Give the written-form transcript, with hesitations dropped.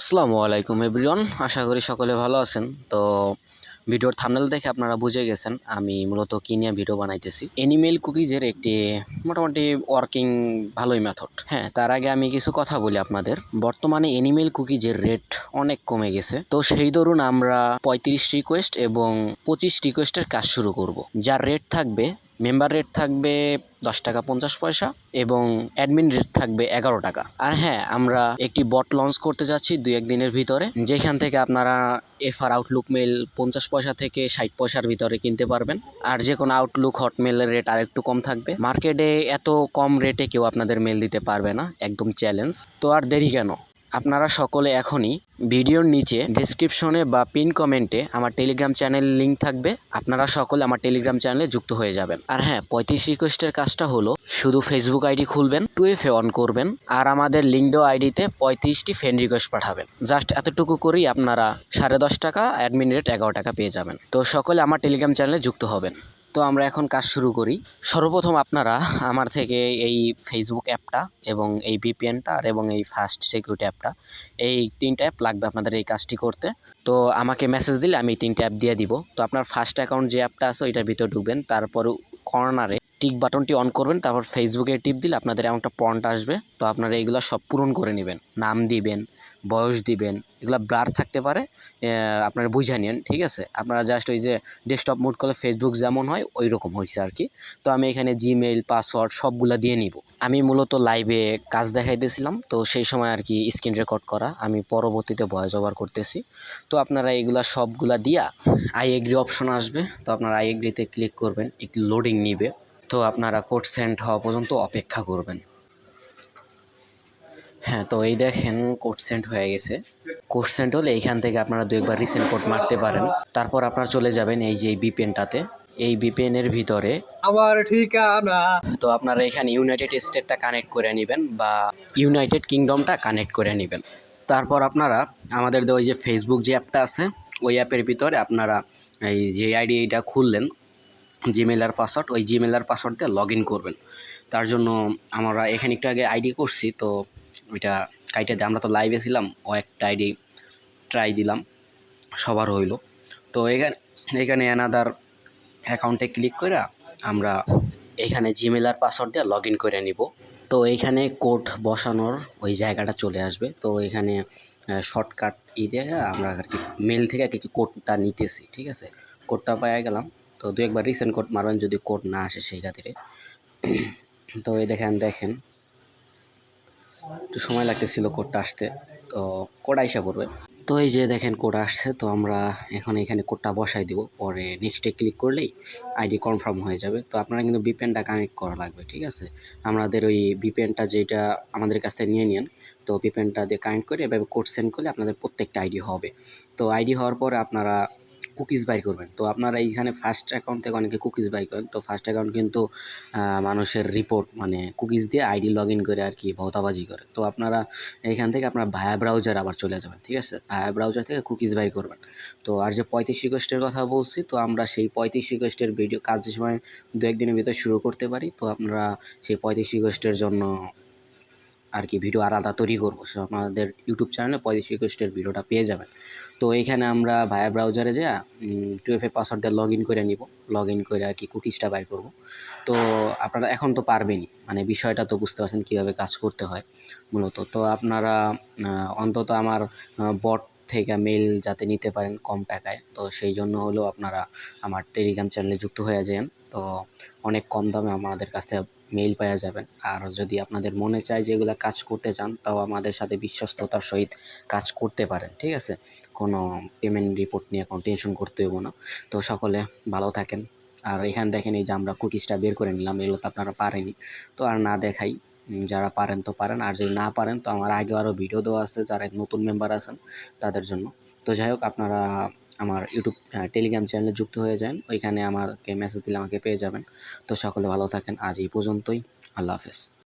আসসালামু আলাইকুম এভরিওয়ান, আশা করি সকলে ভালো আছেন। তো ভিডিওর থাম্বনেল দেখে আপনারা বুঝে গেছেন আমি মূলত কি নিয়ে ভিডিও বানাইতেছি। এনিমেল কুকিজের একটি মোটামুটি ওয়ার্কিং ভালোই মেথড। হ্যাঁ, তার আগে আমি কিছু কথা বলি আপনাদের। বর্তমানে এনিমেল কুকিজের রেট অনেক কমে গেছে। তো সেই দরুন আমরা 35 রিকোয়েস্ট এবং 25 রিকোয়েস্টের কাজ শুরু করব। যার রেট থাকবে, মেম্বার রেট থাকবে 10 টাকা 50 পয়সা এবং অ্যাডমিন রেট থাকবে 11 টাকা। আর হ্যাঁ, আমরা একটি বট লঞ্চ করতে যাচ্ছি 2-1 দিনের ভিতরে, যেখান থেকে আপনারা এফআর আউটলুক মেল 50 পয়সা থেকে 60 পয়সার ভিতরে কিনতে পারবেন। আর যে কোনো আউটলুক হটমেলের রেট আরেকটু কম থাকবে। মার্কেটে এত কম রেটে কেউ আপনাদের মেল দিতে পারবে না, একদম চ্যালেঞ্জ। তো আর দেরি কেন, আপনারা সকলে এখনই ভিডিওর নিচে ডেসক্রিপশনে বা পিন কমেন্টে আমার টেলিগ্রাম চ্যানেল লিঙ্ক থাকবে, আপনারা সকলে আমার টেলিগ্রাম চ্যানেলে যুক্ত হয়ে যাবেন। আর হ্যাঁ, 35 রিকোয়েস্টের কাজটা হলো শুধু ফেসবুক আইডি খুলবেন, 2FA অন করবেন আর আমাদের লিঙ্ক দেওয়া আইডিতে 35টি ফ্রেন্ড রিকোয়েস্ট পাঠাবেন। জাস্ট এতটুকু করেই আপনারা 10.5 টাকা, অ্যাডমিন রেট 11 টাকা পেয়ে যাবেন। তো সকলে আমার টেলিগ্রাম চ্যানেলে যুক্ত হবেন। তো আমরা এখন কাজ শুরু করি। সর্বপ্রথম আপনারা আমার থেকে এই ফেসবুক অ্যাপটা এবং এই ভিপিএনটা আর এবং এই ফাস্ট সিকিউরিটি অ্যাপটা, এই 3টা অ্যাপ লাগবে আপনাদের এই কাজটি করতে। তো আমাকে মেসেজ দিলে আমি এই 3টা অ্যাপ দিয়ে দিব। তো আপনার ফার্স্ট অ্যাকাউন্ট যে অ্যাপটা আছে ওইটার ভিতরে ঢুকবেন, তারপর কর্নারে টিক বাটনটি অন করবেন, তারপর ফেসবুকে টিপ দিলে আপনাদের এমনটা প্রম্পট আসবে। তো আপনারা এগুলো সব পূরণ করে নেবেন, নাম দিবেন, বয়স দিবেন, এগুলো ব্লার থাকতে পারে, আপনারা বুঝে নিন, ঠিক আছে। আপনারা জাস্ট ওই যে ডেস্কটপ মোড করলে ফেসবুক যেমন হয় ওই রকম হয়েছে আর কি। তো আমি এখানে জিমেইল, পাসওয়ার্ড সবগুলা দিয়ে নিব। আমি মূলত লাইভে কাজ দেখাইতেছিলাম, তো সেই সময় আর কি স্ক্রিন রেকর্ড করা, আমি পরবর্তীতে ভয়েস ওভার করতেছি। তো আপনারা এগুলা সবগুলা দিয়া আই এগ্রি অপশন আসবে, তো আপনারা আই এগ্রিতে ক্লিক করবেন, একটু লোডিং নিবে। তো আপনারা কোড সেন্ড হওয়া পর্যন্ত অপেক্ষা করবেন। হ্যাঁ, তো এই দেখেন কোড সেন্ড হয়ে গেছে। কোড সেন্ড হলে এইখান থেকে আপনারা 2-একবার রিসেন্ট কোড মারতে পারেন। তারপর আপনারা চলে যাবেন এই যে এই ভিপিএনটাতে। এই ভিপিএনের ভিতরে আমার ঠিকানা। তো আপনারা এখানে ইউনাইটেড স্টেটটা কানেক্ট করে নেবেন বা ইউনাইটেড কিংডমটা কানেক্ট করে নেবেন। তারপর আপনারা আমাদের ওই যে ফেসবুক যে অ্যাপটা আছে ওই অ্যাপের ভিতরে আপনারা এই যে আইডিটা খুললেন, জিমেল আর পাসওয়ার্ড, ওই জিমেল আর পাসওয়ার্ড দিয়ে লগ ইন করবেন। তার জন্য আমরা এখানে একটু আগে আইডি করছি, তো ওইটা কাইটে দিয়ে আমরা তো লাইভে ছিলাম, ও একটা আইডি ট্রাই দিলাম, সবার হইলো। তো এখানে অ্যানাদার অ্যাকাউন্টে ক্লিক করে আমরা এখানে জিমেল আর পাসওয়ার্ড দিয়ে লগ ইন করে নিব। তো এইখানে কোড বসানোর ওই জায়গাটা চলে আসবে। তো এখানে শর্টকাট দিয়ে আমরা আর কি মেল থেকে আর কি কোডটা নিতেছি, ঠিক আছে। কোডটা পেয়ে গেলাম। তো 2-একবার রিসেন্ট কোড মারবেন যদি কোড না আসে সেই খাতিরে। তো এই দেখেন একটু সময় লাগতেছিল কোডটা আসতে, তো কোড আইসা পড়বে। তো এই যে দেখেন কোড আসছে। তো আমরা এখন এখানে কোডটা বসাই দিব, পরে নেক্সটে ক্লিক করলেই আইডি কনফার্ম হয়ে যাবে। তো আপনারা কিন্তু ভিপিএনটা কানেক্ট করা লাগবে, ঠিক আছে। আমাদের ওই ভিপিএনটা যেটা আমাদের কাছ থেকে নিয়ে নিন, তো ভিপিএনটা দিয়ে কানেক্ট করে এভাবে কোড সেন্ড করলে আপনাদের প্রত্যেকটা আইডি হবে। তো আইডি হওয়ার পরে আপনারা কুকিজ বাই করবেন। তো আপনারা এইখানে ফার্স্ট অ্যাকাউন্ট থেকে অনেকে কুকিজ বাই করেন। তো ফার্স্ট অ্যাকাউন্ট কিন্তু মানুষের রিপোর্ট মানে কুকিজ দিয়ে আইডি লগ ইন করে আর কি ভৌতাবাজি করে। তো আপনারা এইখান থেকে আপনার ভায়া ব্রাউজার আবার চলে যাবেন, ঠিক আছে। ভায়া ব্রাউজার থেকে কুকিজ বাই করবেন। তো আর যে 35 রিকোয়েস্টের কথা বলছি, তো আমরা সেই 35 রিকোয়েস্টের ভিডিও কাজের সময় 2-1 দিনের ভিতরে শুরু করতে পারি। তো আপনারা সেই 35 রিকোয়েস্টের জন্য আর কি ভিডিও আলাদা তৈরি করবো, সো আমাদের ইউটিউব চ্যানেলে 35 রিকোয়েস্টের ভিডিওটা পেয়ে যাবেন। তো এইখানে আমরা ভায়া ব্রাউজারে যা 2FA পাসওয়ার্ড দিয়ে লগ ইন করে নিব, লগ ইন করে আর কি কুকিজটা বাইর করব। তো আপনারা এখন তো পারবেনই, মানে বিষয়টা তো বুঝতে পারছেন কীভাবে কাজ করতে হয় মূলত। তো আপনারা অন্তত আমার বট থেকে মেল যাতে নিতে পারেন কম টাকায়, তো সেই জন্য হলেও আপনারা আমার টেলিগ্রাম চ্যানেলে যুক্ত হয়ে যান। তো অনেক কম দামে আমাদের কাছ থেকে মেইল পাওয়া যাবেন। আর যদি আপনাদের মনে চায় যে এগুলা কাজ করতে চান, তাও আমাদের সাথে বিশ্বস্ততার সহিত কাজ করতে পারেন, ঠিক আছে। কোনো পেমেন্ট রিপোর্ট নিয়ে কোনো টেনশন করতে হইব না। তো সকলে ভালো থাকেন। আর এখানে দেখেন এই যে আমরা কুকিজটা বের করে নিলাম, এগুলো তো আপনারা পারেনই, তো আর না দেখাই। যারা পারেন তো পারেন, আর যদি না পারেন তো আমার আগে আরও ভিডিও দেওয়া আছে যারা নতুন মেম্বার আছেন তাদের জন্য। তো যাই হোক, আপনারা আমার ইউটিউব টেলিগ্রাম চ্যানেলে যুক্ত হয়ে যান, ওইখানে আমাকে মেসেজ দিলে আমাকে পেয়ে যাবেন। তো সকলে ভালো থাকেন, আজ এই পর্যন্তই। আল্লাহ হাফেজ।